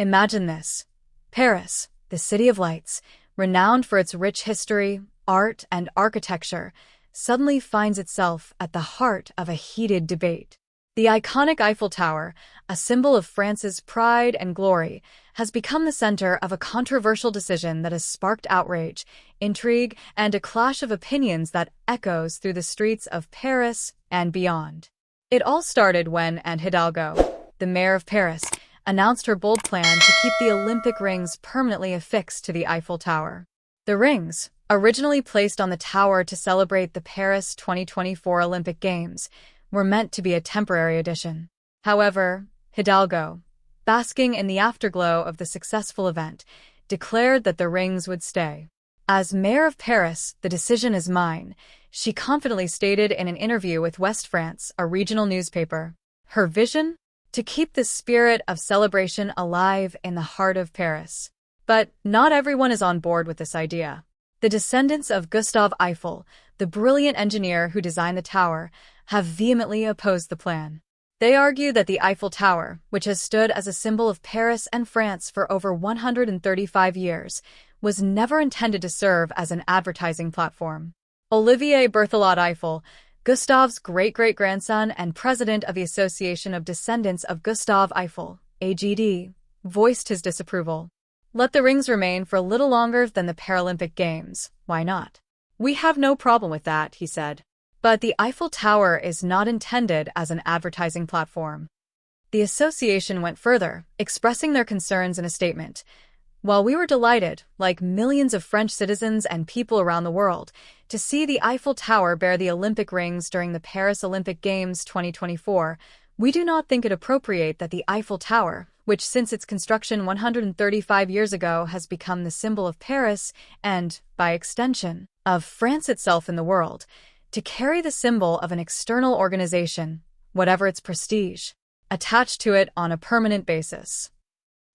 Imagine this. Paris, the city of lights, renowned for its rich history, art, and architecture, suddenly finds itself at the heart of a heated debate. The iconic Eiffel Tower, a symbol of France's pride and glory, has become the center of a controversial decision that has sparked outrage, intrigue, and a clash of opinions that echoes through the streets of Paris and beyond. It all started when Anne Hidalgo, the mayor of Paris, announced her bold plan to keep the Olympic rings permanently affixed to the Eiffel Tower. The rings, originally placed on the tower to celebrate the Paris 2024 Olympic Games, were meant to be a temporary addition. However, Hidalgo, basking in the afterglow of the successful event, declared that the rings would stay. As mayor of Paris, the decision is mine, she confidently stated in an interview with Ouest-France, a regional newspaper. Her vision? To keep the spirit of celebration alive in the heart of Paris. But not everyone is on board with this idea. The descendants of Gustave Eiffel, the brilliant engineer who designed the tower, have vehemently opposed the plan. They argue that the Eiffel Tower, which has stood as a symbol of Paris and France for over 135 years, was never intended to serve as an advertising platform. Olivier Berthelot Eiffel, Gustave's great-great-grandson and president of the Association of Descendants of Gustave Eiffel, AGD, voiced his disapproval. Let the rings remain for a little longer than the Paralympic Games. Why not? We have no problem with that, he said. But the Eiffel Tower is not intended as an advertising platform. The association went further, expressing their concerns in a statement. While we were delighted, like millions of French citizens and people around the world, to see the Eiffel Tower bear the Olympic rings during the Paris Olympic Games 2024, we do not think it appropriate that the Eiffel Tower, which since its construction 135 years ago has become the symbol of Paris and, by extension, of France itself in the world, to carry the symbol of an external organization, whatever its prestige, attached to it on a permanent basis.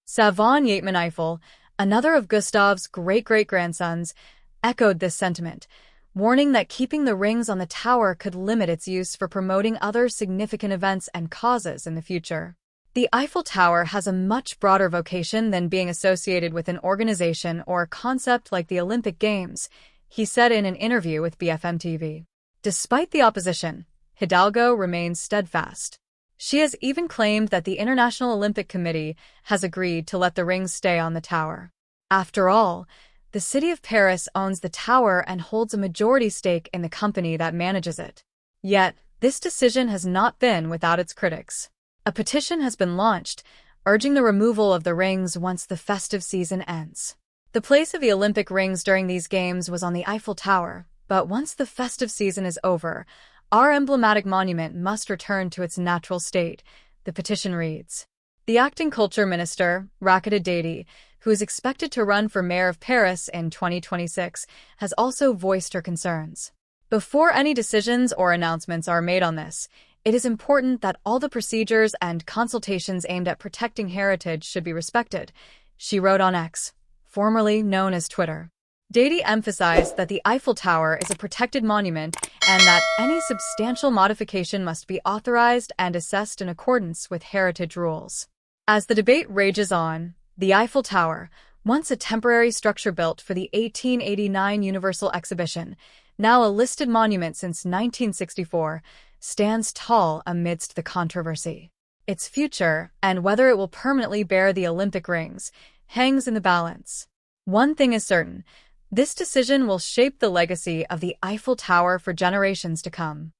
Savon Yateman Eiffel, another of Gustave's great-great-grandsons, echoed this sentiment, warning that keeping the rings on the tower could limit its use for promoting other significant events and causes in the future. The Eiffel Tower has a much broader vocation than being associated with an organization or a concept like the Olympic Games, he said in an interview with BFM TV. Despite the opposition, Hidalgo remains steadfast. She has even claimed that the International Olympic Committee has agreed to let the rings stay on the tower. After all, the city of Paris owns the tower and holds a majority stake in the company that manages it. Yet, this decision has not been without its critics. A petition has been launched, urging the removal of the rings once the festive season ends. The place of the Olympic rings during these games was on the Eiffel Tower, but once the festive season is over, our emblematic monument must return to its natural state, the petition reads. The acting culture minister, Raketa Dadi, who is expected to run for mayor of Paris in 2026, has also voiced her concerns. Before any decisions or announcements are made on this, it is important that all the procedures and consultations aimed at protecting heritage should be respected, she wrote on X, formerly known as Twitter. Dadi emphasized that the Eiffel Tower is a protected monument and that any substantial modification must be authorized and assessed in accordance with heritage rules. As the debate rages on, the Eiffel Tower, once a temporary structure built for the 1889 Universal Exhibition, now a listed monument since 1964, stands tall amidst the controversy. Its future, and whether it will permanently bear the Olympic rings, hangs in the balance. One thing is certain. This decision will shape the legacy of the Eiffel Tower for generations to come.